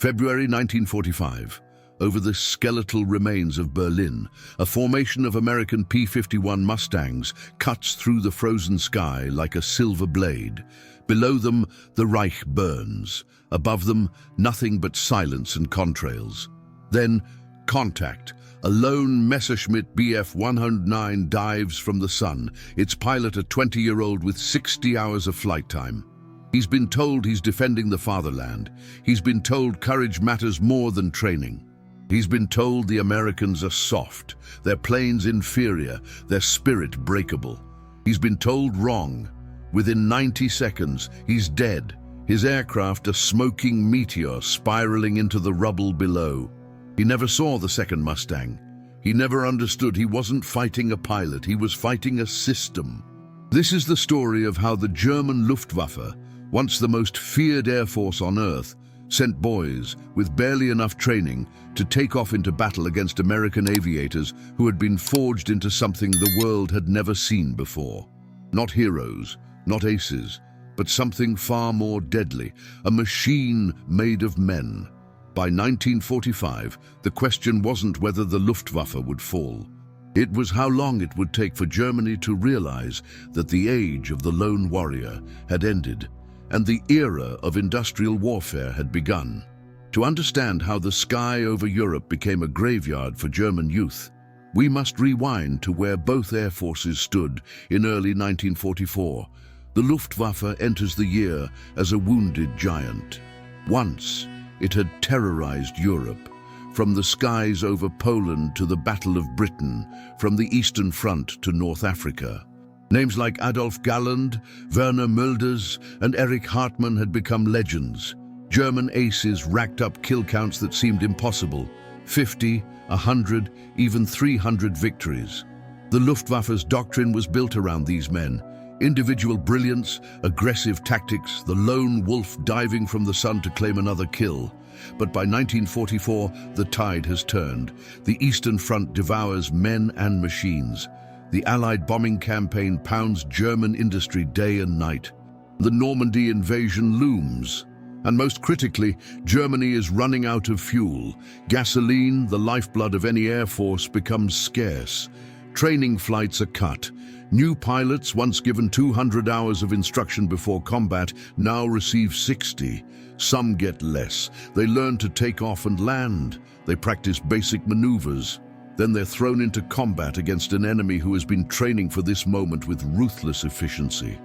February 1945. Over the skeletal remains of Berlin, a formation of American P-51 Mustangs cuts through the frozen sky like a silver blade. Below them, the Reich burns. Above them, nothing but silence and contrails. Then, contact. A lone Messerschmitt Bf-109 dives from the sun, its pilot a 20-year-old with 60 hours of flight time. He's been told he's defending the fatherland. He's been told courage matters more than training. He's been told the Americans are soft, their planes inferior, their spirit breakable. He's been told wrong. Within 90 seconds, he's dead, his aircraft a smoking meteor spiraling into the rubble below. He never saw the second Mustang. He never understood he wasn't fighting a pilot, he was fighting a system. This is the story of how the German Luftwaffe, once the most feared air force on Earth, sent boys with barely enough training to take off into battle against American aviators who had been forged into something the world had never seen before. Not heroes, not aces, but something far more deadly, a machine made of men. By 1945, the question wasn't whether the Luftwaffe would fall. It was how long it would take for Germany to realize that the age of the lone warrior had ended and the era of industrial warfare had begun. To understand how the sky over Europe became a graveyard for German youth, we must rewind to where both air forces stood in early 1944. The Luftwaffe enters the year as a wounded giant. Once, it had terrorized Europe, from the skies over Poland to the Battle of Britain, from the Eastern Front to North Africa. Names like Adolf Galland, Werner Mulders, and Erich Hartmann had become legends. German aces racked up kill counts that seemed impossible. 50, 100, even 300 victories. The Luftwaffe's doctrine was built around these men. Individual brilliance, aggressive tactics, the lone wolf diving from the sun to claim another kill. But by 1944, the tide has turned. The Eastern Front devours men and machines. The Allied bombing campaign pounds German industry day and night. The Normandy invasion looms. And most critically, Germany is running out of fuel. Gasoline, the lifeblood of any air force, becomes scarce. Training flights are cut. New pilots, once given 200 hours of instruction before combat, now receive 60. Some get less. They learn to take off and land. They practice basic maneuvers. Then they're thrown into combat against an enemy who has been training for this moment with ruthless efficiency.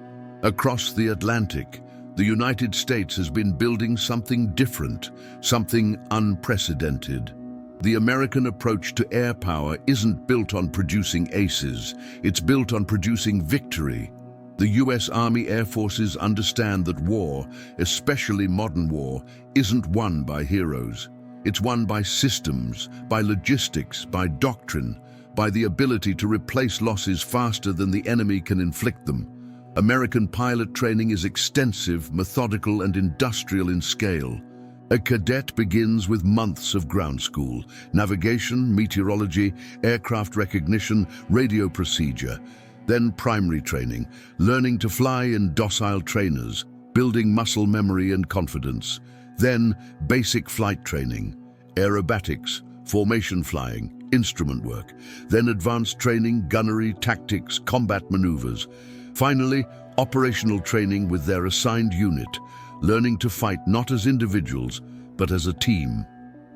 Across the Atlantic, the United States has been building something different, something unprecedented. The American approach to air power isn't built on producing aces, it's built on producing victory. The US Army Air Forces understand that war, especially modern war, isn't won by heroes. It's won by systems, by logistics, by doctrine, by the ability to replace losses faster than the enemy can inflict them. American pilot training is extensive, methodical, and industrial in scale. A cadet begins with months of ground school, navigation, meteorology, aircraft recognition, radio procedure. Then primary training, learning to fly in docile trainers, building muscle memory and confidence. Then basic flight training, aerobatics, formation flying, instrument work. Then advanced training, gunnery, tactics, combat maneuvers. Finally, operational training with their assigned unit, learning to fight not as individuals, but as a team.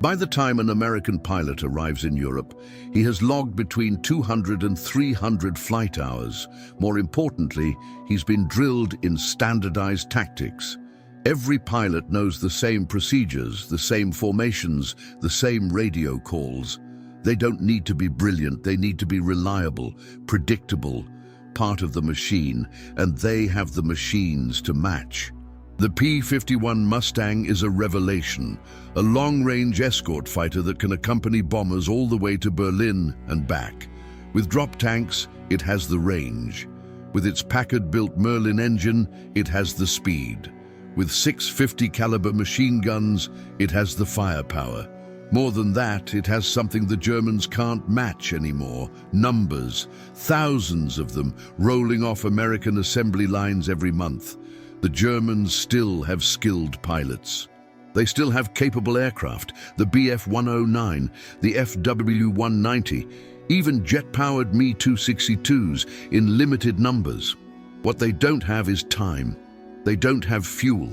By the time an American pilot arrives in Europe, he has logged between 200 and 300 flight hours. More importantly, he's been drilled in standardized tactics. Every pilot knows the same procedures, the same formations, the same radio calls. They don't need to be brilliant, they need to be reliable, predictable, part of the machine, and they have the machines to match. The P-51 Mustang is a revelation, a long-range escort fighter that can accompany bombers all the way to Berlin and back. With drop tanks, it has the range. With its Packard-built Merlin engine, it has the speed. With 650 caliber machine guns, it has the firepower. More than that, it has something the Germans can't match anymore: numbers, thousands of them rolling off American assembly lines every month. The Germans still have skilled pilots. They still have capable aircraft, the Bf-109, the FW-190, even jet-powered Me-262s in limited numbers. What they don't have is time. They don't have fuel.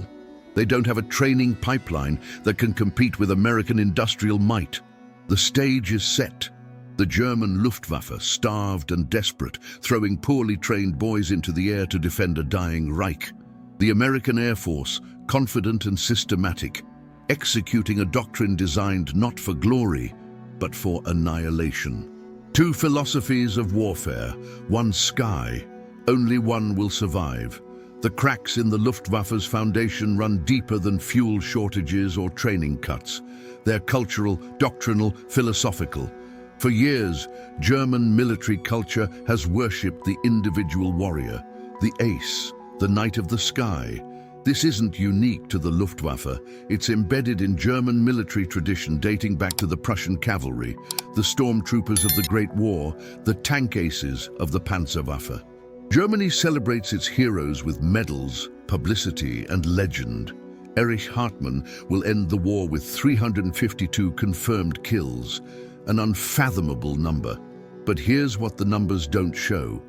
They don't have a training pipeline that can compete with American industrial might. The stage is set. The German Luftwaffe, starved and desperate, throwing poorly trained boys into the air to defend a dying Reich. The American Air Force, confident and systematic, executing a doctrine designed not for glory, but for annihilation. Two philosophies of warfare, one sky, only one will survive. The cracks in the Luftwaffe's foundation run deeper than fuel shortages or training cuts. They're cultural, doctrinal, philosophical. For years, German military culture has worshipped the individual warrior, the ace, the knight of the sky. This isn't unique to the Luftwaffe. It's embedded in German military tradition dating back to the Prussian cavalry, the stormtroopers of the Great War, the tank aces of the Panzerwaffe. Germany celebrates its heroes with medals, publicity, and legend. Erich Hartmann will end the war with 352 confirmed kills, an unfathomable number. But here's what the numbers don't show: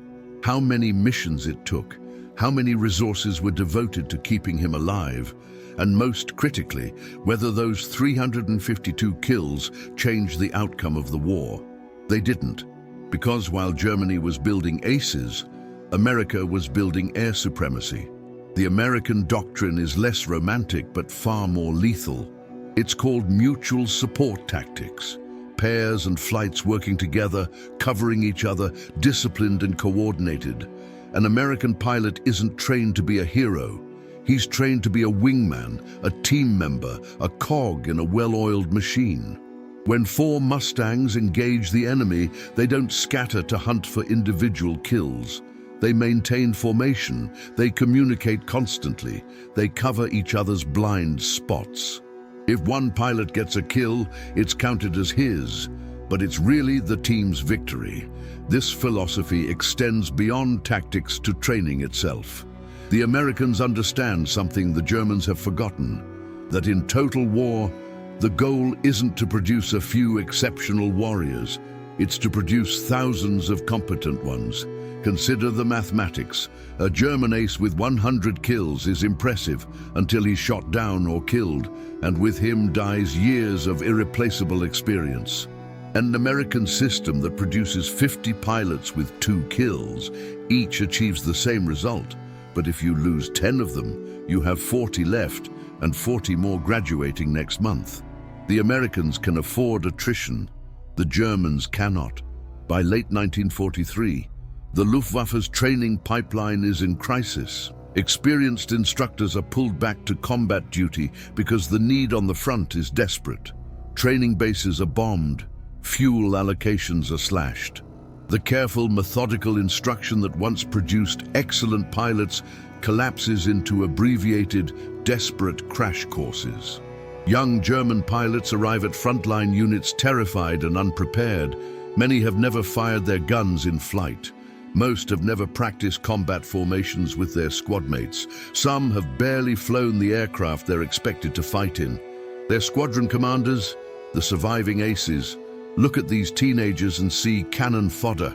how many missions it took, how many resources were devoted to keeping him alive, and most critically, whether those 352 kills changed the outcome of the war. They didn't, because while Germany was building aces, America was building air supremacy. The American doctrine is less romantic but far more lethal. It's called mutual support tactics. Pairs and flights working together, covering each other, disciplined and coordinated. An American pilot isn't trained to be a hero. He's trained to be a wingman, a team member, a cog in a well-oiled machine. When four Mustangs engage the enemy, they don't scatter to hunt for individual kills. They maintain formation, they communicate constantly, they cover each other's blind spots. If one pilot gets a kill, it's counted as his, but it's really the team's victory. This philosophy extends beyond tactics to training itself. The Americans understand something the Germans have forgotten, that in total war, the goal isn't to produce a few exceptional warriors, it's to produce thousands of competent ones. Consider the mathematics. A German ace with 100 kills is impressive until he's shot down or killed, and with him dies years of irreplaceable experience. An American system that produces 50 pilots with 2 kills, each achieves the same result. But if you lose 10 of them, you have 40 left and 40 more graduating next month. The Americans can afford attrition. The Germans cannot. By late 1943, the Luftwaffe's training pipeline is in crisis. Experienced instructors are pulled back to combat duty because the need on the front is desperate. Training bases are bombed. Fuel allocations are slashed. The careful, methodical instruction that once produced excellent pilots collapses into abbreviated, desperate crash courses. Young German pilots arrive at frontline units terrified and unprepared. Many have never fired their guns in flight. Most have never practiced combat formations with their squad mates. Some have barely flown the aircraft they're expected to fight in. Their squadron commanders, the surviving aces, look at these teenagers and see cannon fodder,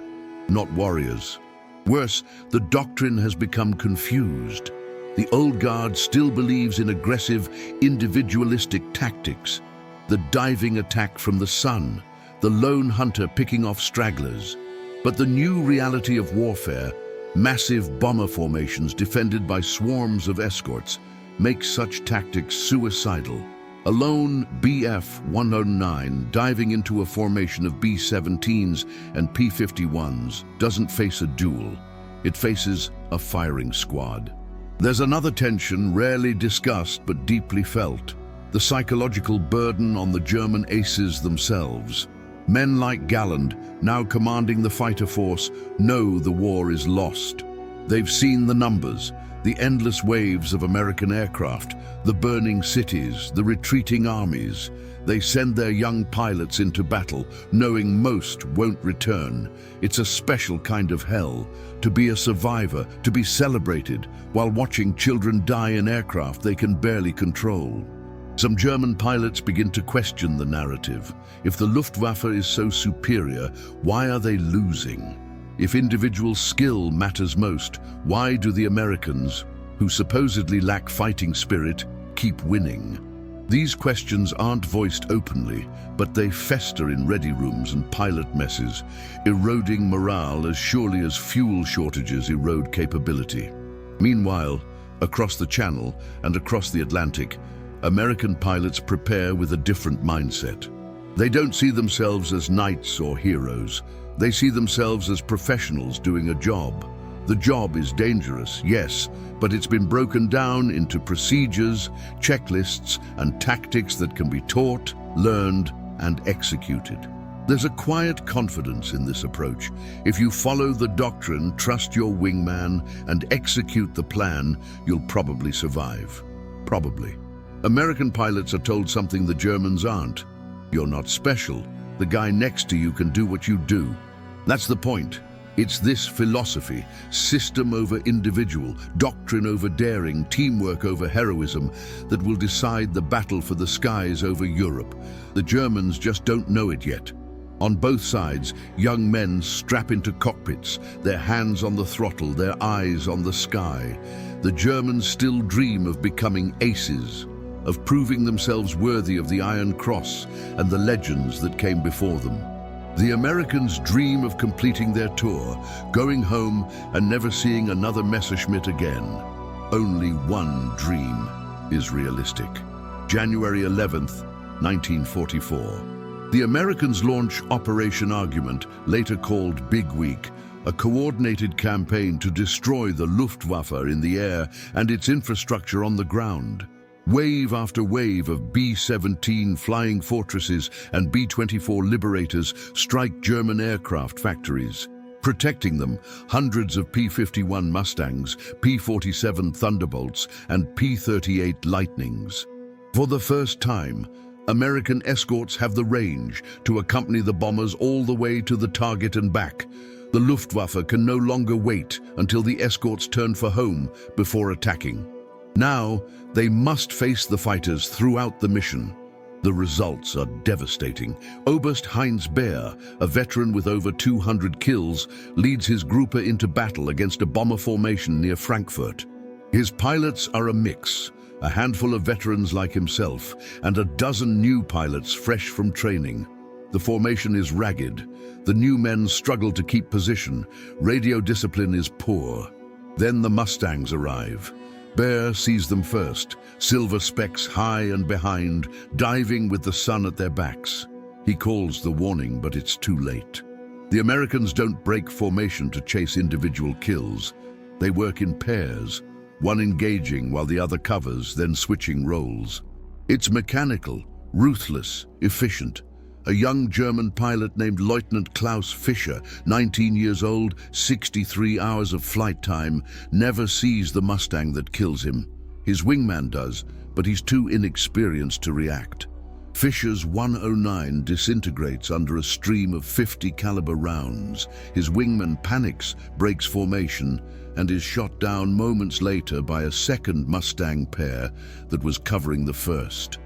not warriors. Worse, the doctrine has become confused. The old guard still believes in aggressive, individualistic tactics. The diving attack from the sun, the lone hunter picking off stragglers. But the new reality of warfare, massive bomber formations defended by swarms of escorts, makes such tactics suicidal. A lone Bf-109 diving into a formation of B-17s and P-51s doesn't face a duel. It faces a firing squad. There's another tension rarely discussed but deeply felt: the psychological burden on the German aces themselves. Men like Galland, now commanding the fighter force, know the war is lost. They've seen the numbers, the endless waves of American aircraft, the burning cities, the retreating armies. They send their young pilots into battle, knowing most won't return. It's a special kind of hell, to be a survivor, to be celebrated, while watching children die in aircraft they can barely control. Some German pilots begin to question the narrative. If the Luftwaffe is so superior, why are they losing? If individual skill matters most, why do the Americans, who supposedly lack fighting spirit, keep winning? These questions aren't voiced openly, but they fester in ready rooms and pilot messes, eroding morale as surely as fuel shortages erode capability. Meanwhile, across the Channel and across the Atlantic, American pilots prepare with a different mindset. They don't see themselves as knights or heroes. They see themselves as professionals doing a job. The job is dangerous, yes, but it's been broken down into procedures, checklists, and tactics that can be taught, learned, and executed. There's a quiet confidence in this approach. If you follow the doctrine, trust your wingman, and execute the plan, you'll probably survive. Probably. American pilots are told something the Germans aren't. You're not special. The guy next to you can do what you do. That's the point. It's this philosophy, system over individual, doctrine over daring, teamwork over heroism, that will decide the battle for the skies over Europe. The Germans just don't know it yet. On both sides, young men strap into cockpits, their hands on the throttle, their eyes on the sky. The Germans still dream of becoming aces, of proving themselves worthy of the Iron Cross and the legends that came before them. The Americans dream of completing their tour, going home and never seeing another Messerschmitt again. Only one dream is realistic. January 11th, 1944. The Americans launch Operation Argument, later called Big Week, a coordinated campaign to destroy the Luftwaffe in the air and its infrastructure on the ground. Wave after wave of B-17 Flying Fortresses and B-24 Liberators strike German aircraft factories. Protecting them, hundreds of P-51 Mustangs, P-47 Thunderbolts, and P-38 Lightnings. For the first time, American escorts have the range to accompany the bombers all the way to the target and back. The Luftwaffe can no longer wait until the escorts turn for home before attacking. Now, they must face the fighters throughout the mission. The results are devastating. Oberst Heinz Baer, a veteran with over 200 kills, leads his Gruppe into battle against a bomber formation near Frankfurt. His pilots are a mix, a handful of veterans like himself, and a dozen new pilots fresh from training. The formation is ragged. The new men struggle to keep position. Radio discipline is poor. Then the Mustangs arrive. Baer sees them first, silver specks high and behind, diving with the sun at their backs. He calls the warning, but it's too late. The Americans don't break formation to chase individual kills. They work in pairs, one engaging while the other covers, then switching roles. It's mechanical, ruthless, efficient. A young German pilot named Lieutenant Klaus Fischer, 19 years old, 63 hours of flight time, never sees the Mustang that kills him. His wingman does, but he's too inexperienced to react. Fischer's 109 disintegrates under a stream of 50 caliber rounds. His wingman panics, breaks formation, and is shot down moments later by a second Mustang pair that was covering the first.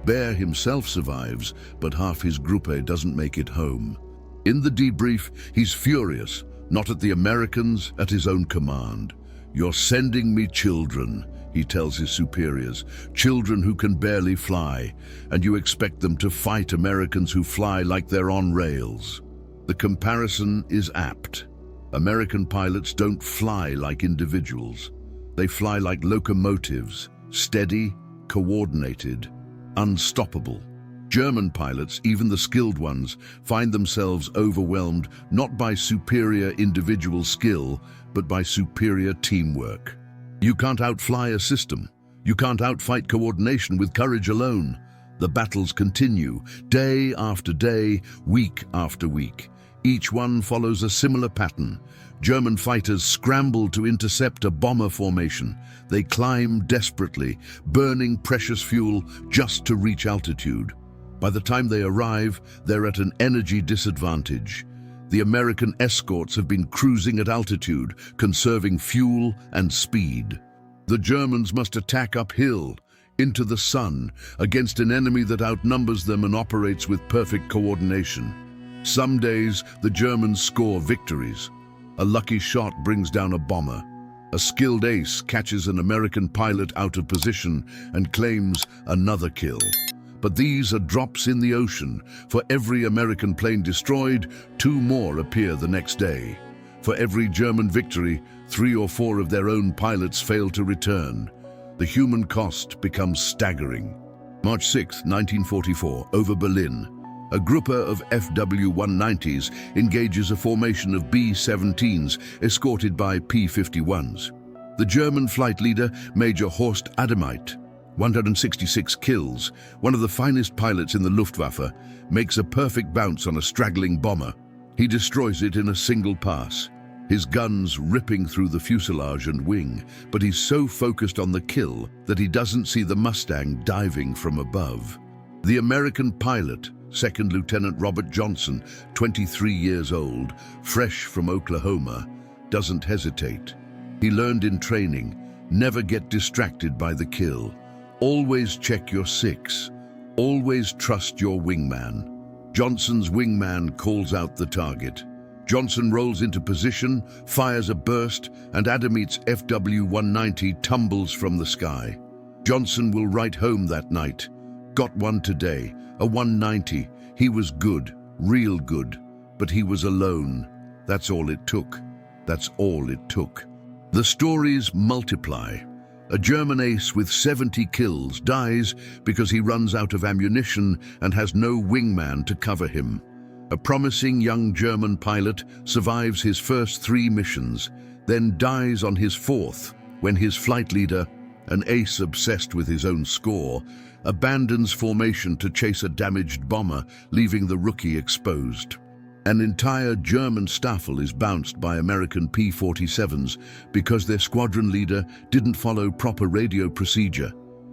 Baer himself survives, but half his Gruppe doesn't make it home. In the debrief, he's furious, not at the Americans, at his own command. "You're sending me children," he tells his superiors, "children who can barely fly, and you expect them to fight Americans who fly like they're on rails." The comparison is apt. American pilots don't fly like individuals. They fly like locomotives, steady, coordinated, unstoppable. German pilots, even the skilled ones, find themselves overwhelmed not by superior individual skill, but by superior teamwork. You can't outfly a system. You can't outfight coordination with courage alone. The battles continue, day after day, week after week. Each one follows a similar pattern. German fighters scramble to intercept a bomber formation. They climb desperately, burning precious fuel just to reach altitude. By the time they arrive, they're at an energy disadvantage. The American escorts have been cruising at altitude, conserving fuel and speed. The Germans must attack uphill. into the sun, against an enemy that outnumbers them and operates with perfect coordination. Some days, the Germans score victories. A lucky shot brings down a bomber. A skilled ace catches an American pilot out of position and claims another kill. But these are drops in the ocean. For every American plane destroyed, 2 more appear the next day. For every German victory, 3 or 4 of their own pilots fail to return. The human cost becomes staggering. March 6, 1944, over Berlin. A group of FW-190s engages a formation of B-17s escorted by P-51s. The German flight leader, Major Horst Adameit, 166 kills, one of the finest pilots in the Luftwaffe, makes a perfect bounce on a straggling bomber. He destroys it in a single pass, his guns ripping through the fuselage and wing, but he's so focused on the kill that he doesn't see the Mustang diving from above. The American pilot, Second Lieutenant Robert Johnson, 23 years old, fresh from Oklahoma, doesn't hesitate. He learned in training, never get distracted by the kill. Always check your 6. Always trust your wingman. Johnson's wingman calls out the target. Johnson rolls into position, fires a burst, and Adameit's FW-190 tumbles from the sky. Johnson will write home that night. Got one today, a 190. He was good, real good, but he was alone. That's all it took. That's all it took. The stories multiply. A German ace with 70 kills dies because he runs out of ammunition and has no wingman to cover him. A promising young German pilot survives his first 3 missions, then dies on his 4th when his flight leader, an ace obsessed with his own score, abandons formation to chase a damaged bomber, leaving the rookie exposed. An entire German staffel is bounced by American P-47s because their squadron leader didn't follow proper radio procedure,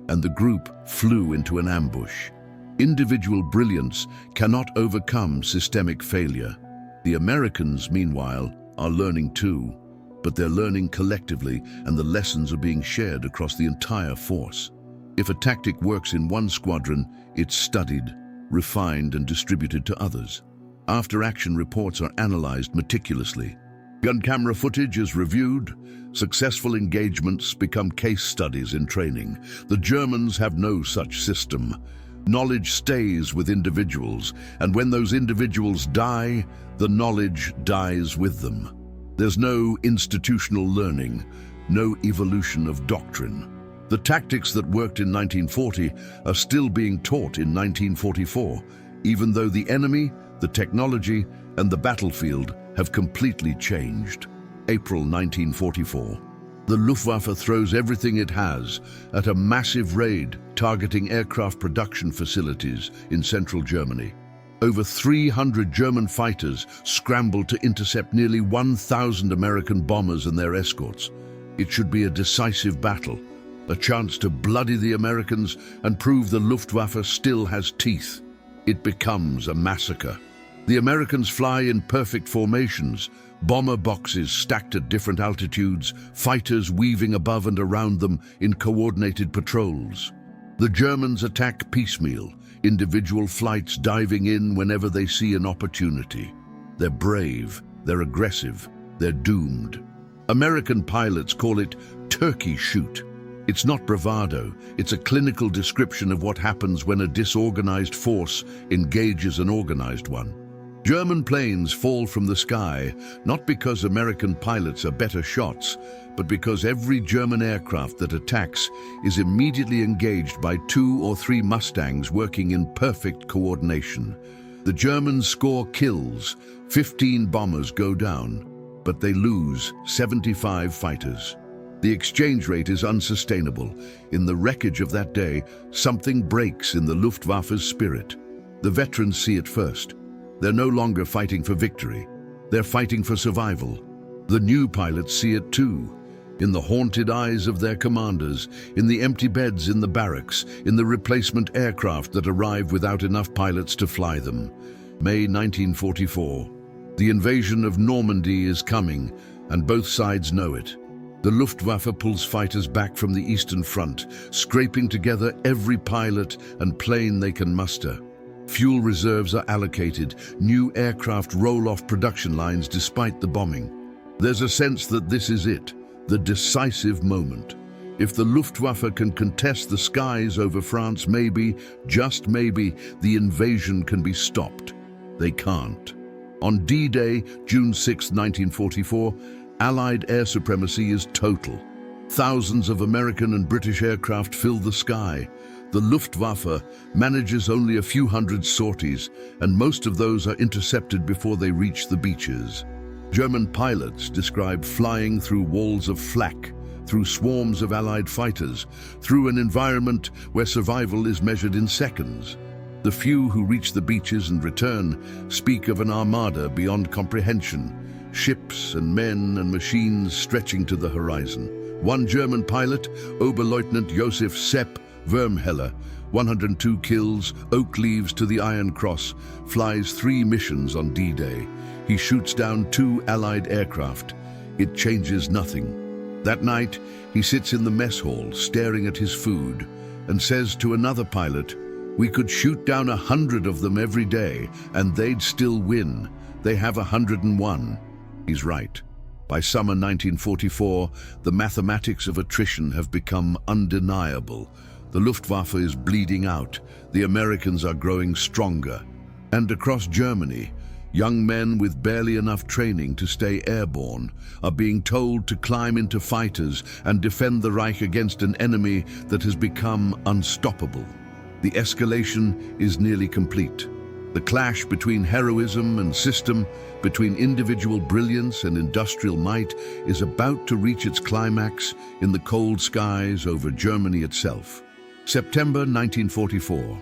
and the group flew into an ambush. Individual brilliance cannot overcome systemic failure. The Americans, meanwhile, are learning too, but they're learning collectively, and the lessons are being shared across the entire force. If a tactic works in one squadron, it's studied, refined, and distributed to others. After-action reports are analyzed meticulously. Gun camera footage is reviewed. Successful engagements become case studies in training. The Germans have no such system. Knowledge stays with individuals, and when those individuals die, the knowledge dies with them. There's no institutional learning, no evolution of doctrine. The tactics that worked in 1940 are still being taught in 1944, even though the enemy, the technology, and the battlefield have completely changed. April 1944. The Luftwaffe throws everything it has at a massive raid targeting aircraft production facilities in central Germany. Over 300 German fighters scrambled to intercept nearly 1,000 American bombers and their escorts. It should be a decisive battle, a chance to bloody the Americans and prove the Luftwaffe still has teeth. It becomes a massacre. The Americans fly in perfect formations, bomber boxes stacked at different altitudes, fighters weaving above and around them in coordinated patrols. The Germans attack piecemeal, individual flights diving in whenever they see an opportunity. They're brave, they're aggressive, they're doomed. American pilots call it turkey shoot. It's not bravado, it's a clinical description of what happens when a disorganized force engages an organized one. German planes fall from the sky, not because American pilots are better shots, but because every German aircraft that attacks is immediately engaged by 2 or 3 Mustangs working in perfect coordination. The Germans score kills, 15 bombers go down, but they lose 75 fighters. The exchange rate is unsustainable. In the wreckage of that day, something breaks in the Luftwaffe's spirit. The veterans see it first. They're no longer fighting for victory. They're fighting for survival. The new pilots see it too. In the haunted eyes of their commanders, in the empty beds in the barracks, in the replacement aircraft that arrive without enough pilots to fly them. May 1944. The invasion of Normandy is coming, and both sides know it. The Luftwaffe pulls fighters back from the Eastern Front, scraping together every pilot and plane they can muster. Fuel reserves are allocated, new aircraft roll off production lines despite the bombing. There's a sense that this is it, the decisive moment. If the Luftwaffe can contest the skies over France, maybe, just maybe, the invasion can be stopped. They can't. On D-Day, June 6, 1944, Allied air supremacy is total. Thousands of American and British aircraft fill the sky. The Luftwaffe manages only a few hundred sorties, and most of those are intercepted before they reach the beaches. German pilots describe flying through walls of flak, through swarms of Allied fighters, through an environment where survival is measured in seconds. The few who reach the beaches and return speak of an armada beyond comprehension, ships and men and machines stretching to the horizon. One German pilot, Oberleutnant Josef Sepp Wurmheller, 102 kills, oak leaves to the Iron Cross, flies 3 missions on D-Day. He shoots down 2 Allied aircraft. It changes nothing. That night, he sits in the mess hall, staring at his food, and says to another pilot, "We could shoot down 100 of them every day, and they'd still win. They have 101. He's right. By summer 1944, the mathematics of attrition have become undeniable. The Luftwaffe is bleeding out. The Americans are growing stronger. And across Germany, young men with barely enough training to stay airborne are being told to climb into fighters and defend the Reich against an enemy that has become unstoppable. The escalation is nearly complete. The clash between heroism and system, between individual brilliance and industrial might, is about to reach its climax in the cold skies over Germany itself. September 1944.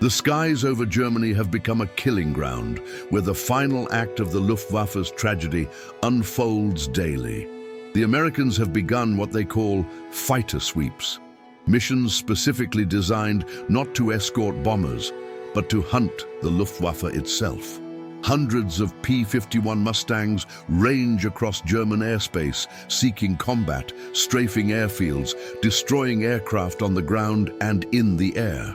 The skies over Germany have become a killing ground, where the final act of the Luftwaffe's tragedy unfolds daily. The Americans have begun what they call fighter sweeps, missions specifically designed not to escort bombers, but to hunt the Luftwaffe itself. Hundreds of P-51 Mustangs range across German airspace, seeking combat, strafing airfields, destroying aircraft on the ground and in the air.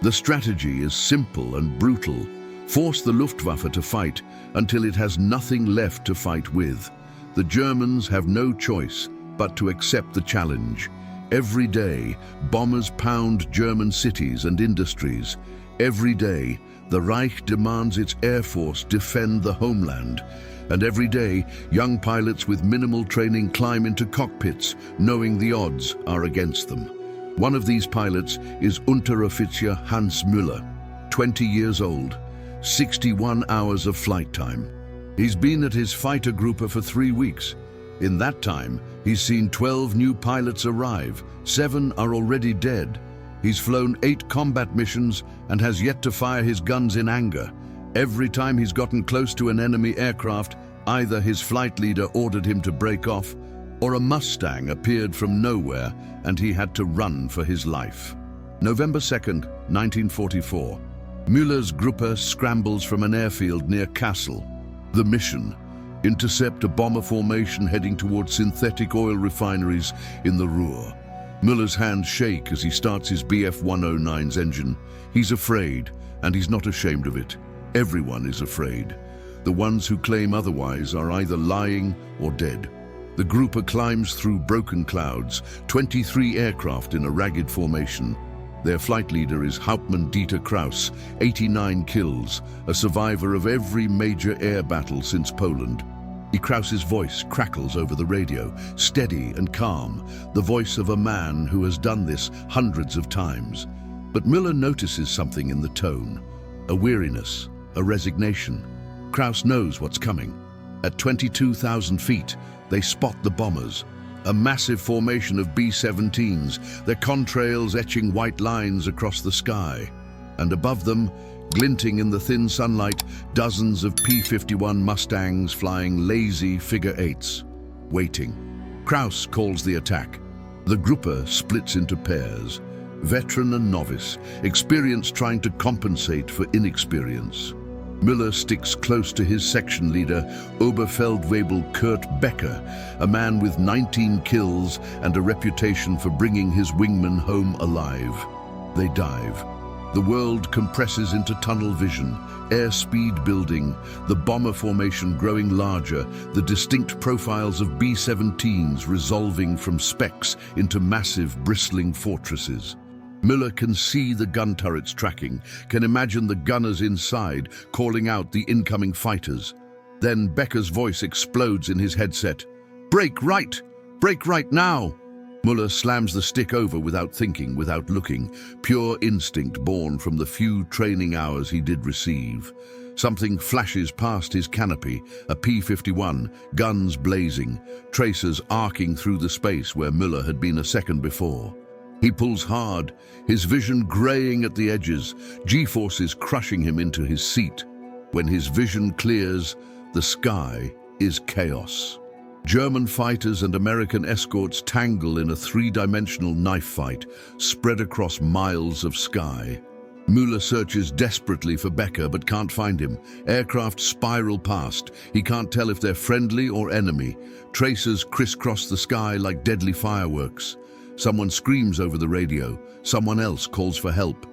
The strategy is simple and brutal. Force the Luftwaffe to fight until it has nothing left to fight with. The Germans have no choice but to accept the challenge. Every day, bombers pound German cities and industries. Every day, the Reich demands its air force defend the homeland. And every day, young pilots with minimal training climb into cockpits, knowing the odds are against them. One of these pilots is Unteroffizier Hans Müller, 20 years old, 61 hours of flight time. He's been at his fighter grouper for 3 weeks. In that time, he's seen 12 new pilots arrive. 7 are already dead. He's flown 8 combat missions and has yet to fire his guns in anger. Every time he's gotten close to an enemy aircraft, either his flight leader ordered him to break off, or a Mustang appeared from nowhere and he had to run for his life. November 2nd, 1944. Müller's Gruppe scrambles from an airfield near Kassel. The mission: intercept a bomber formation heading towards synthetic oil refineries in the Ruhr. Müller's hands shake as he starts his Bf 109's engine. He's afraid, and he's not ashamed of it. Everyone is afraid. The ones who claim otherwise are either lying or dead. The Gruppe climbs through broken clouds, 23 aircraft in a ragged formation. Their flight leader is Hauptmann Dieter Kraus, 89 kills, a survivor of every major air battle since Poland. Kraus's voice crackles over the radio, steady and calm, the voice of a man who has done this hundreds of times. But Müller notices something in the tone, a weariness, a resignation. Kraus knows what's coming. At 22,000 feet, they spot the bombers, a massive formation of B-17s, their contrails etching white lines across the sky. And above them, glinting in the thin sunlight, dozens of P-51 Mustangs flying lazy figure-8s, waiting. Kraus calls the attack. The Gruppe splits into pairs, veteran and novice, experience trying to compensate for inexperience. Müller sticks close to his section leader, Oberfeldwebel Kurt Becker, a man with 19 kills and a reputation for bringing his wingmen home alive. They dive. The world compresses into tunnel vision, airspeed building, the bomber formation growing larger, the distinct profiles of B-17s resolving from specks into massive, bristling fortresses. Müller can see the gun turrets tracking, can imagine the gunners inside calling out the incoming fighters. Then Becker's voice explodes in his headset. "Break right! Break right now!" Müller slams the stick over without thinking, without looking, pure instinct born from the few training hours he did receive. Something flashes past his canopy, a P-51, guns blazing, tracers arcing through the space where Müller had been a second before. He pulls hard, his vision graying at the edges, G-forces crushing him into his seat. When his vision clears, the sky is chaos. German fighters and American escorts tangle in a three-dimensional knife fight spread across miles of sky. Müller searches desperately for Becker but can't find him. Aircraft spiral past. He can't tell if they're friendly or enemy. Tracers crisscross the sky like deadly fireworks. Someone screams over the radio. Someone else calls for help.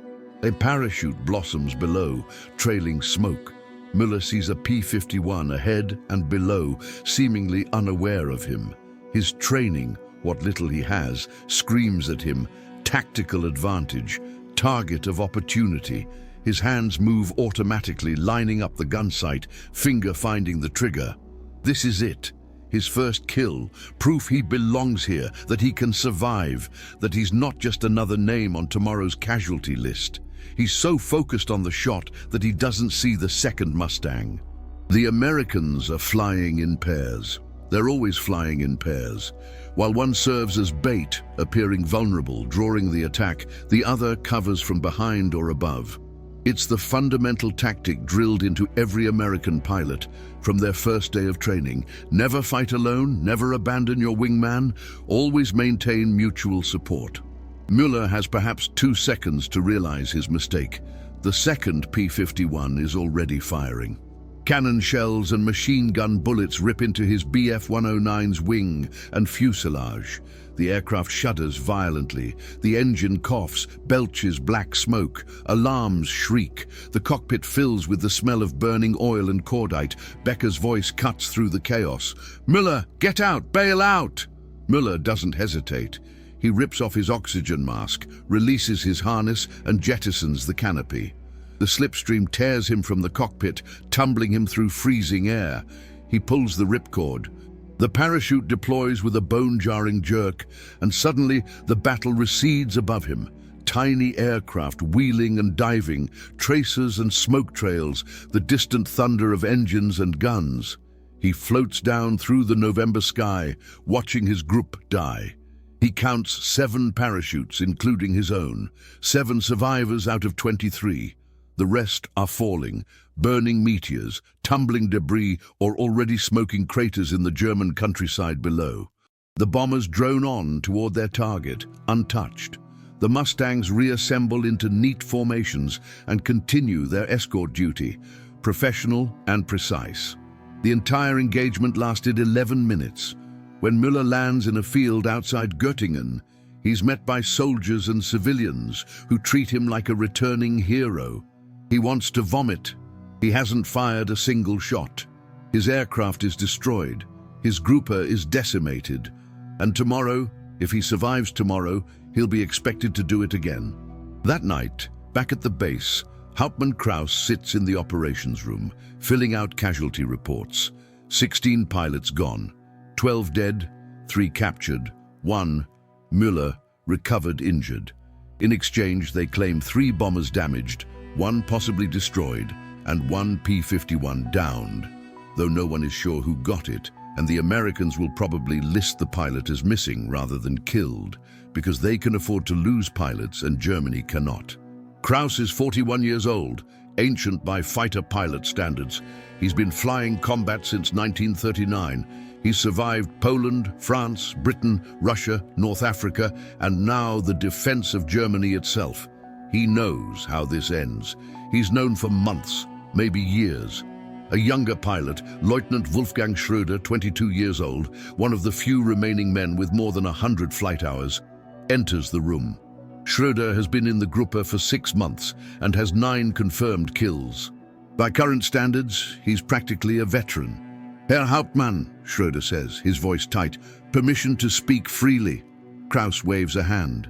A parachute blossoms below, trailing smoke. Müller sees a P-51 ahead and below, seemingly unaware of him. His training, what little he has, screams at him. Tactical advantage, target of opportunity. His hands move automatically, lining up the gun sight, finger finding the trigger. This is it. His first kill, proof he belongs here, that he can survive, that he's not just another name on tomorrow's casualty list. He's so focused on the shot that he doesn't see the second Mustang. The Americans are flying in pairs. They're always flying in pairs. While one serves as bait, appearing vulnerable, drawing the attack, the other covers from behind or above. It's the fundamental tactic drilled into every American pilot from their first day of training. Never fight alone, never abandon your wingman, always maintain mutual support. Müller has perhaps 2 seconds to realize his mistake. The second P-51 is already firing. Cannon shells and machine gun bullets rip into his Bf-109's wing and fuselage. The aircraft shudders violently. The engine coughs, belches black smoke. Alarms shriek. The cockpit fills with the smell of burning oil and cordite. Becker's voice cuts through the chaos. "Müller, get out! Bail out!" Müller doesn't hesitate. He rips off his oxygen mask, releases his harness, and jettisons the canopy. The slipstream tears him from the cockpit, tumbling him through freezing air. He pulls the ripcord. The parachute deploys with a bone-jarring jerk, and suddenly the battle recedes above him. Tiny aircraft wheeling and diving, tracers and smoke trails, the distant thunder of engines and guns. He floats down through the November sky, watching his group die. He counts 7 parachutes, including his own, 7 survivors out of 23. The rest are falling, burning meteors, tumbling debris, or already smoking craters in the German countryside below. The bombers drone on toward their target, untouched. The Mustangs reassemble into neat formations and continue their escort duty, professional and precise. The entire engagement lasted 11 minutes. When Müller lands in a field outside Göttingen, he's met by soldiers and civilians who treat him like a returning hero. He wants to vomit. He hasn't fired a single shot. His aircraft is destroyed. His grouper is decimated. And tomorrow, if he survives tomorrow, he'll be expected to do it again. That night, back at the base, Hauptmann Kraus sits in the operations room, filling out casualty reports. 16 pilots gone, 12 dead, 3 captured, 1, Müller, recovered injured. In exchange, they claim 3 bombers damaged, 1 possibly destroyed, and 1 P-51 downed, though no one is sure who got it, and the Americans will probably list the pilot as missing rather than killed, because they can afford to lose pilots and Germany cannot. Kraus is 41 years old, ancient by fighter pilot standards. He's been flying combat since 1939. He's survived Poland, France, Britain, Russia, North Africa, and now the defense of Germany itself. He knows how this ends. He's known for months. maybe years. A younger pilot, Lieutenant Wolfgang Schröder, 22 years old, one of the few remaining men with more than 100 flight hours, enters the room. Schröder has been in the Gruppe for 6 months and has 9 confirmed kills. By current standards, he's practically a veteran. "Herr Hauptmann," Schröder says, his voice tight, "permission to speak freely." Kraus waves a hand.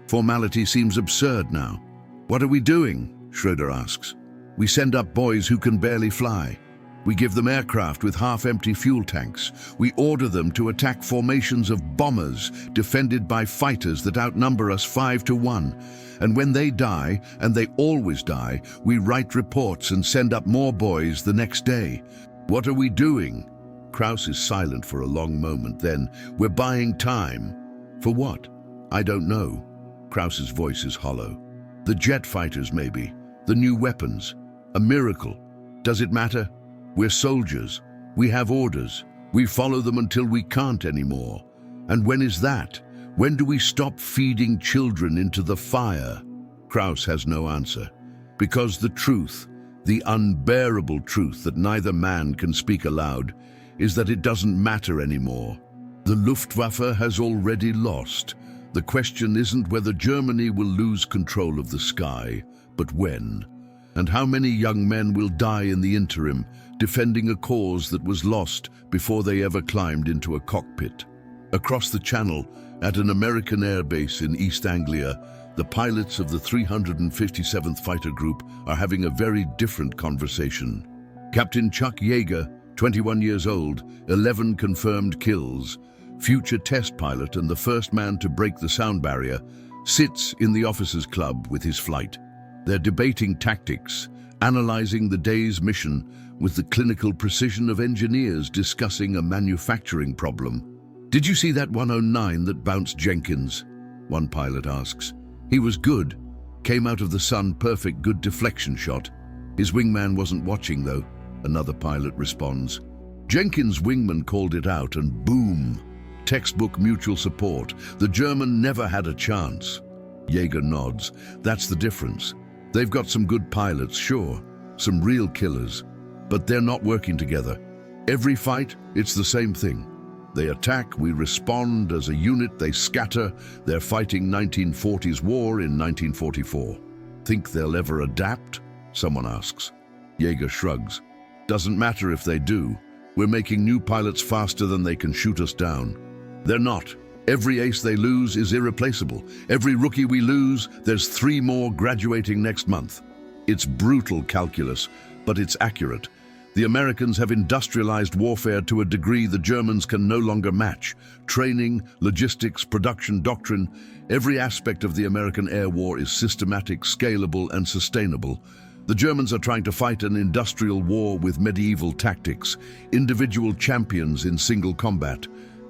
Formality seems absurd now. "What are we doing?" Schröder asks. "We send up boys who can barely fly. We give them aircraft with half-empty fuel tanks. We order them to attack formations of bombers defended by fighters that outnumber us 5 to 1. And when they die, and they always die, we write reports and send up more boys the next day. What are we doing?" Kraus is silent for a long moment. Then, "We're buying time." "For what?" "I don't know." Kraus's voice is hollow. "The jet fighters, maybe. The new weapons. A miracle. Does it matter? We're soldiers. We have orders. We follow them until we can't anymore. And when is that? When do we stop feeding children into the fire?" Kraus has no answer. Because the truth, the unbearable truth that neither man can speak aloud, is that it doesn't matter anymore. The Luftwaffe has already lost. The question isn't whether Germany will lose control of the sky, but when. And how many young men will die in the interim, defending a cause that was lost before they ever climbed into a cockpit. Across the channel, at an American airbase in East Anglia, the pilots of the 357th Fighter Group are having a very different conversation. Captain Chuck Yeager, 21 years old, 11 confirmed kills, future test pilot and the first man to break the sound barrier, sits in the officers' club with his flight. They're debating tactics, analyzing the day's mission with the clinical precision of engineers discussing a manufacturing problem. "Did you see that 109 that bounced Jenkins?" one pilot asks. "He was good. Came out of the sun, perfect, good deflection shot. His wingman wasn't watching though," another pilot responds. "Jenkins' wingman called it out and boom. Textbook mutual support. The German never had a chance." Yeager nods. "That's the difference. They've got some good pilots, sure, some real killers, but they're not working together. Every fight, it's the same thing. They attack, we respond, as a unit they scatter. They're fighting 1940s war in 1944. Think they'll ever adapt?" someone asks. Yeager shrugs. "Doesn't matter if they do. We're making new pilots faster than they can shoot us down." "They're not. Every ace they lose is irreplaceable. Every rookie we lose, there's 3 more graduating next month." It's brutal calculus, but it's accurate. The Americans have industrialized warfare to a degree the Germans can no longer match. Training, logistics, production, doctrine, every aspect of the American air war is systematic, scalable, and sustainable. The Germans are trying to fight an industrial war with medieval tactics, individual champions in single combat.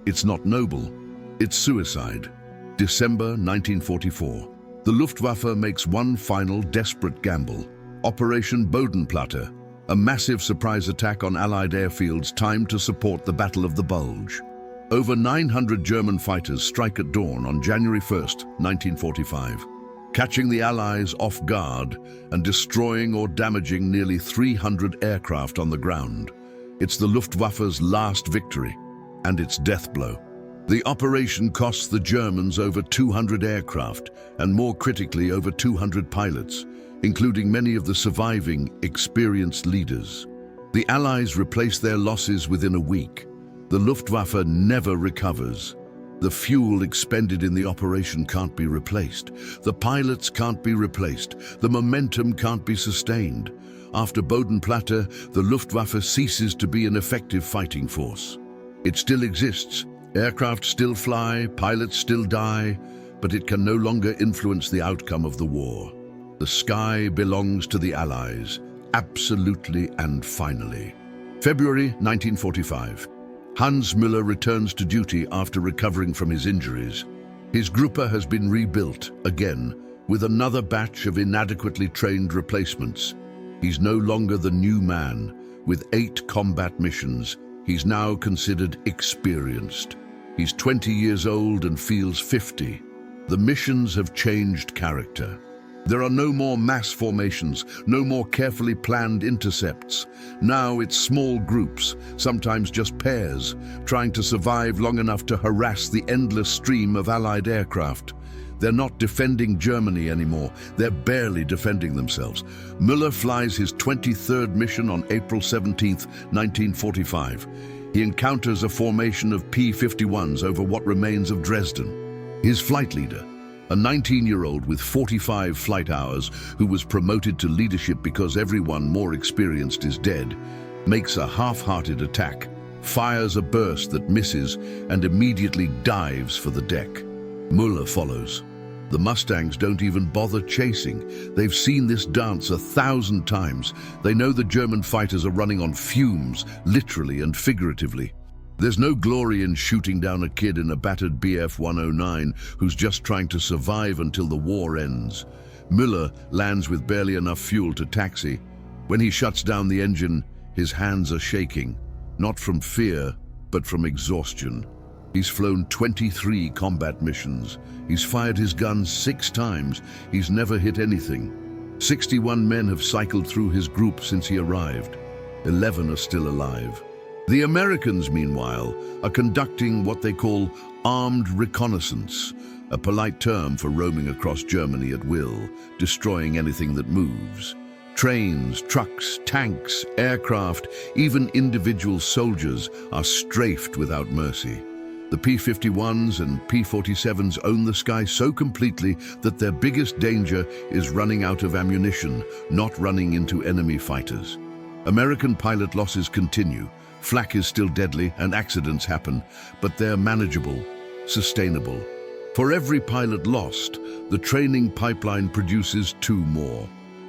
It's not noble. It's suicide. December 1944. The Luftwaffe makes one final desperate gamble. Operation Bodenplatte, a massive surprise attack on Allied airfields timed to support the Battle of the Bulge. Over 900 German fighters strike at dawn on January 1st, 1945, catching the Allies off guard and destroying or damaging nearly 300 aircraft on the ground. It's the Luftwaffe's last victory, and its death blow. The operation costs the Germans over 200 aircraft, and more critically over 200 pilots, including many of the surviving, experienced leaders. The Allies replace their losses within a week. The Luftwaffe never recovers. The fuel expended in the operation can't be replaced. The pilots can't be replaced. The momentum can't be sustained. After Bodenplatte, the Luftwaffe ceases to be an effective fighting force. It still exists. Aircraft still fly, pilots still die, but it can no longer influence the outcome of the war. The sky belongs to the Allies, absolutely and finally. February 1945. Hans Müller returns to duty after recovering from his injuries. His Gruppe has been rebuilt, again, with another batch of inadequately trained replacements. He's no longer the new man. With 8 combat missions, he's now considered experienced. He's 20 years old and feels 50. The missions have changed character. There are no more mass formations, no more carefully planned intercepts. Now it's small groups, sometimes just pairs, trying to survive long enough to harass the endless stream of Allied aircraft. They're not defending Germany anymore. They're barely defending themselves. Müller flies his 23rd mission on April 17, 1945. He encounters a formation of P-51s over what remains of Dresden. His flight leader, a 19-year-old with 45 flight hours who was promoted to leadership because everyone more experienced is dead, makes a half-hearted attack, fires a burst that misses, and immediately dives for the deck. Müller follows. The Mustangs don't even bother chasing. They've seen this dance 1,000 times. They know the German fighters are running on fumes, literally and figuratively. There's no glory in shooting down a kid in a battered Bf-109 who's just trying to survive until the war ends. Müller lands with barely enough fuel to taxi. When he shuts down the engine, his hands are shaking, not from fear, but from exhaustion. He's flown 23 combat missions. He's fired his gun 6 times. He's never hit anything. 61 men have cycled through his group since he arrived. 11 are still alive. The Americans, meanwhile, are conducting what they call armed reconnaissance, a polite term for roaming across Germany at will, destroying anything that moves. Trains, trucks, tanks, aircraft, even individual soldiers are strafed without mercy. The P-51s and P-47s own the sky so completely that their biggest danger is running out of ammunition, not running into enemy fighters. American pilot losses continue. Flak is still deadly and accidents happen, but they're manageable, sustainable. For every pilot lost, the training pipeline produces 2 more.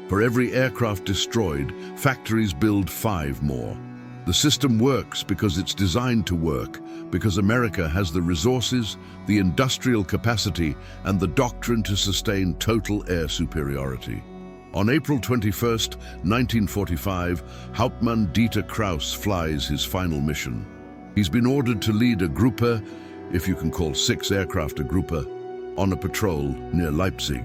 For every aircraft destroyed, factories build 5 more. The system works because it's designed to work, because America has the resources, the industrial capacity, and the doctrine to sustain total air superiority. On April 21, 1945, Hauptmann Dieter Krauss flies his final mission. He's been ordered to lead a Gruppe, if you can call 6 aircraft a Gruppe, on a patrol near Leipzig.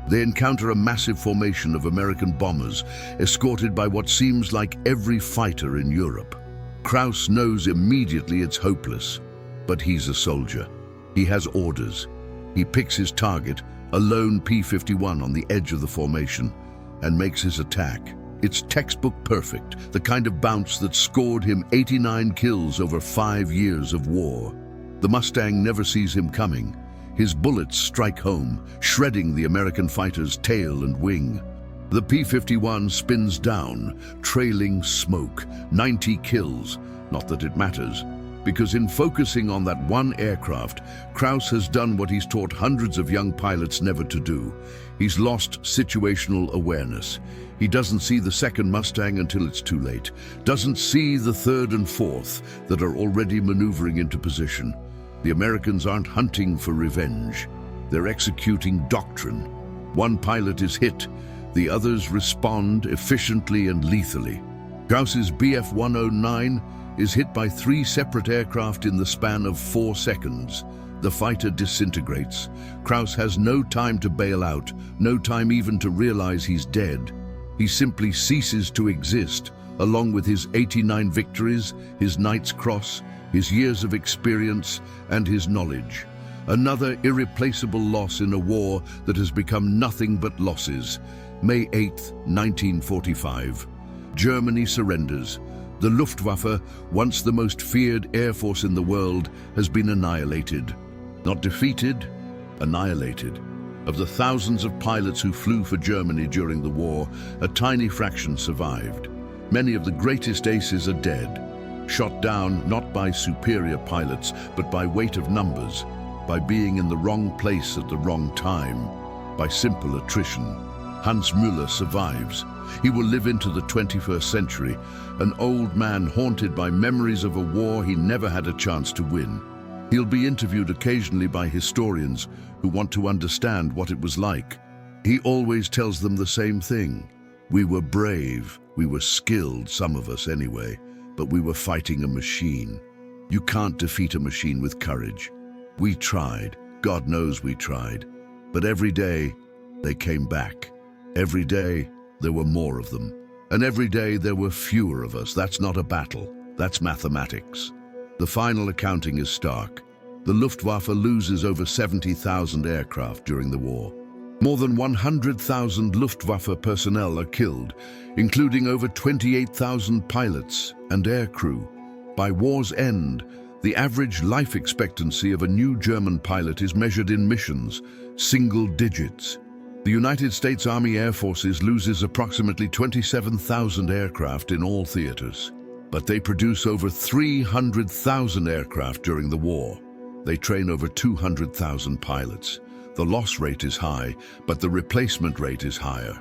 They encounter a massive formation of American bombers, escorted by what seems like every fighter in Europe. Krauss knows immediately it's hopeless, but he's a soldier. He has orders. He picks his target, a lone P-51 on the edge of the formation, and makes his attack. It's textbook perfect, the kind of bounce that scored him 89 kills over 5 years of war. The Mustang never sees him coming. His bullets strike home, shredding the American fighter's tail and wing. The P-51 spins down, trailing smoke, 90 kills. Not that it matters, because in focusing on that one aircraft, Krauss has done what he's taught hundreds of young pilots never to do. He's lost situational awareness. He doesn't see the second Mustang until it's too late, doesn't see the third and fourth that are already maneuvering into position. The Americans aren't hunting for revenge. They're executing doctrine. One pilot is hit, the others respond efficiently and lethally. Krauss's Bf-109 is hit by 3 separate aircraft in the span of 4 seconds. The fighter disintegrates. Krauss has no time to bail out, no time even to realize he's dead. He simply ceases to exist, along with his 89 victories, his Knight's Cross, his years of experience, and his knowledge. Another irreplaceable loss in a war that has become nothing but losses. May 8, 1945. Germany surrenders. The Luftwaffe, once the most feared air force in the world, has been annihilated. Not defeated, annihilated. Of the thousands of pilots who flew for Germany during the war, a tiny fraction survived. Many of the greatest aces are dead, shot down not by superior pilots, but by weight of numbers, by being in the wrong place at the wrong time, by simple attrition. Hans Müller survives. He will live into the 21st century, an old man haunted by memories of a war he never had a chance to win. He'll be interviewed occasionally by historians who want to understand what it was like. He always tells them the same thing. We were brave, we were skilled, some of us anyway, but we were fighting a machine. You can't defeat a machine with courage. We tried, God knows we tried, but every day They came back. Every day, there were more of them. And every day, there were fewer of us. That's not a battle. That's mathematics. The final accounting is stark. The Luftwaffe loses over 70,000 aircraft during the war. More than 100,000 Luftwaffe personnel are killed, including over 28,000 pilots and aircrew. By war's end, the average life expectancy of a new German pilot is measured in missions, single digits. The United States Army Air Forces loses approximately 27,000 aircraft in all theaters, but they produce over 300,000 aircraft during the war. They train over 200,000 pilots. The loss rate is high, but the replacement rate is higher,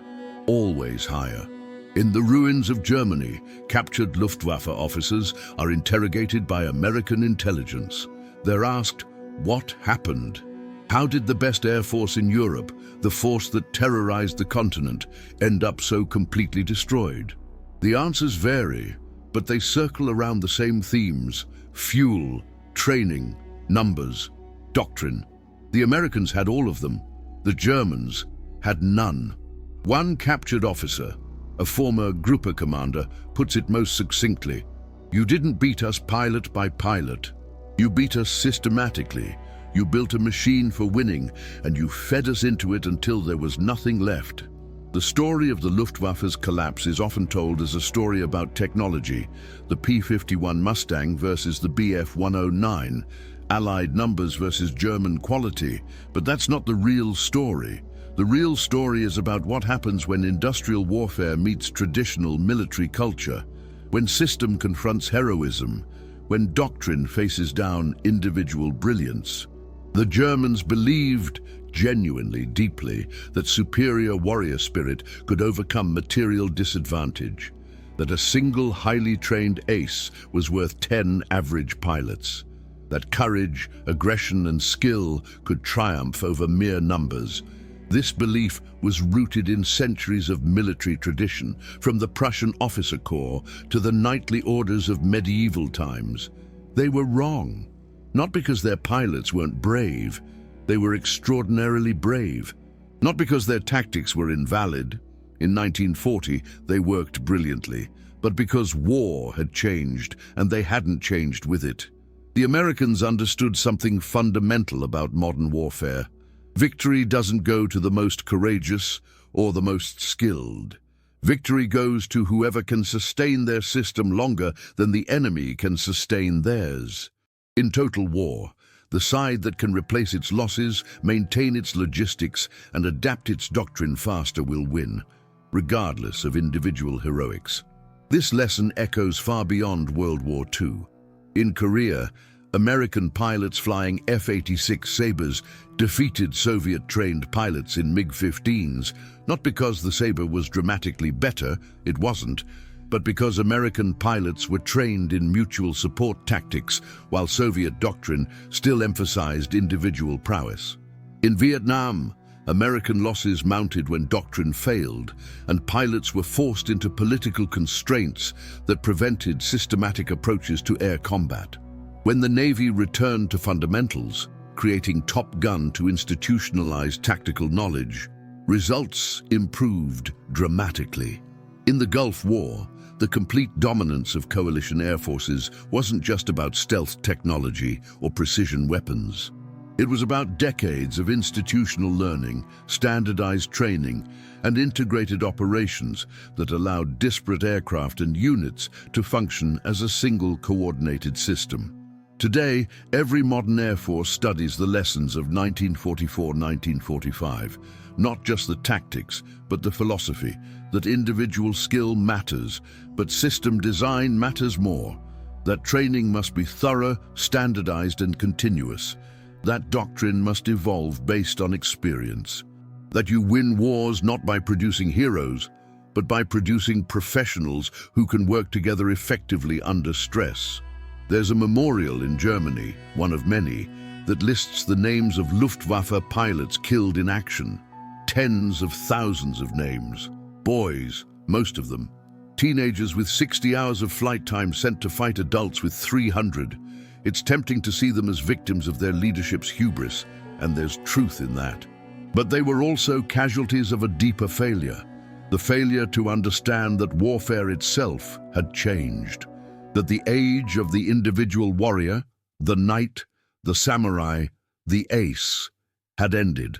always higher. In the ruins of Germany, captured Luftwaffe officers are interrogated by American intelligence. They're asked, what happened? How did the best air force in Europe, the force that terrorized the continent, end up so completely destroyed? The answers vary, but they circle around the same themes: fuel, training, numbers, doctrine. The Americans had all of them. The Germans had none. One captured officer, a former Gruppe commander, puts it most succinctly: "You didn't beat us pilot by pilot. You beat us systematically. You built a machine for winning, and you fed us into it until there was nothing left." The story of the Luftwaffe's collapse is often told as a story about technology: the P-51 Mustang versus the Bf-109, Allied numbers versus German quality. But that's not the real story. The real story is about what happens when industrial warfare meets traditional military culture, when system confronts heroism, when doctrine faces down individual brilliance. The Germans believed, genuinely, deeply, that superior warrior spirit could overcome material disadvantage, that a single highly trained ace was worth 10 average pilots, that courage, aggression, and skill could triumph over mere numbers. This belief was rooted in centuries of military tradition, from the Prussian officer corps to the knightly orders of medieval times. They were wrong, not because their pilots weren't brave. They were extraordinarily brave, not because their tactics were invalid. In 1940, they worked brilliantly, but because war had changed, and they hadn't changed with it. The Americans understood something fundamental about modern warfare. Victory doesn't go to the most courageous or the most skilled. Victory goes to whoever can sustain their system longer than the enemy can sustain theirs. In total war, the side that can replace its losses, maintain its logistics, and adapt its doctrine faster will win, regardless of individual heroics. This lesson echoes far beyond World War II. In Korea, American pilots flying F-86 Sabres defeated Soviet-trained pilots in MiG-15s, not because the Sabre was dramatically better, it wasn't, but because American pilots were trained in mutual support tactics, while Soviet doctrine still emphasized individual prowess. In Vietnam, American losses mounted when doctrine failed, and pilots were forced into political constraints that prevented systematic approaches to air combat. When the Navy returned to fundamentals, creating Top Gun to institutionalize tactical knowledge, results improved dramatically. In the Gulf War, the complete dominance of coalition air forces wasn't just about stealth technology or precision weapons. It was about decades of institutional learning, standardized training, and integrated operations that allowed disparate aircraft and units to function as a single coordinated system. Today, every modern air force studies the lessons of 1944-1945, not just the tactics, but the philosophy that individual skill matters, but system design matters more, that training must be thorough, standardized, and continuous, that doctrine must evolve based on experience, that you win wars not by producing heroes, but by producing professionals who can work together effectively under stress. There's a memorial in Germany, one of many, that lists the names of Luftwaffe pilots killed in action. Tens of thousands of names. Boys, most of them. Teenagers with 60 hours of flight time sent to fight adults with 300. It's tempting to see them as victims of their leadership's hubris, and there's truth in that. But they were also casualties of a deeper failure, the failure to understand that warfare itself had changed, that the age of the individual warrior, the knight, the samurai, the ace, had ended.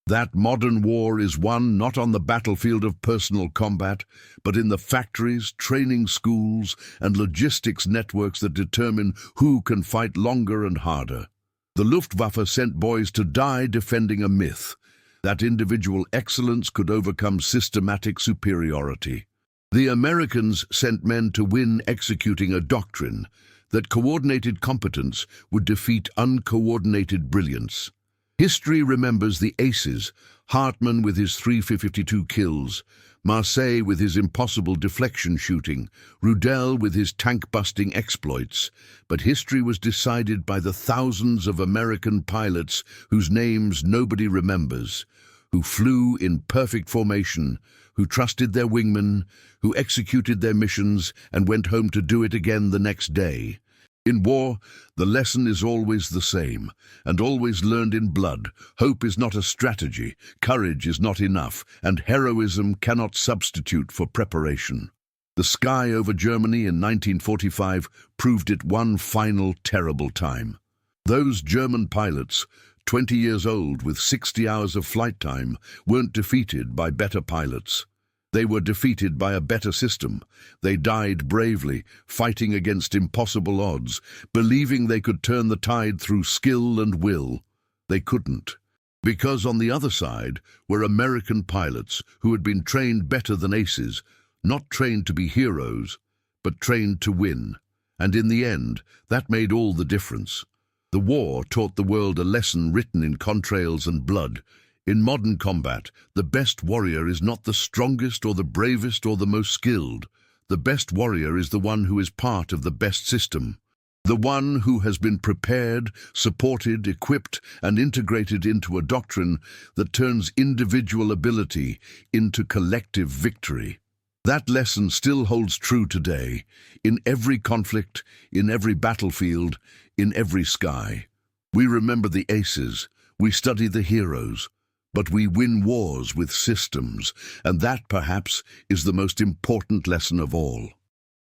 That modern war is won not on the battlefield of personal combat, but in the factories, training schools, and logistics networks that determine who can fight longer and harder. The Luftwaffe sent boys to die defending a myth, that individual excellence could overcome systematic superiority. The Americans sent men to win executing a doctrine, that coordinated competence would defeat uncoordinated brilliance. History remembers the aces, Hartmann with his 352 kills, Marseille with his impossible deflection shooting, Rudel with his tank-busting exploits, but history was decided by the thousands of American pilots whose names nobody remembers, who flew in perfect formation, who trusted their wingmen, who executed their missions and went home to do it again the next day. In war, the lesson is always the same, and always learned in blood. Hope is not a strategy, courage is not enough, and heroism cannot substitute for preparation. The sky over Germany in 1945 proved it one final terrible time. Those German pilots, 20 years old with 60 hours of flight time, weren't defeated by better pilots. They were defeated by a better system. They died bravely, fighting against impossible odds, believing they could turn the tide through skill and will. They couldn't. Because on the other side were American pilots who had been trained better than aces, not trained to be heroes, but trained to win. And in the end, that made all the difference. The war taught the world a lesson written in contrails and blood. In modern combat, the best warrior is not the strongest or the bravest or the most skilled. The best warrior is the one who is part of the best system. The one who has been prepared, supported, equipped, and integrated into a doctrine that turns individual ability into collective victory. That lesson still holds true today, in every conflict, in every battlefield, in every sky. We remember the aces, we study the heroes, but we win wars with systems, and that, perhaps, is the most important lesson of all.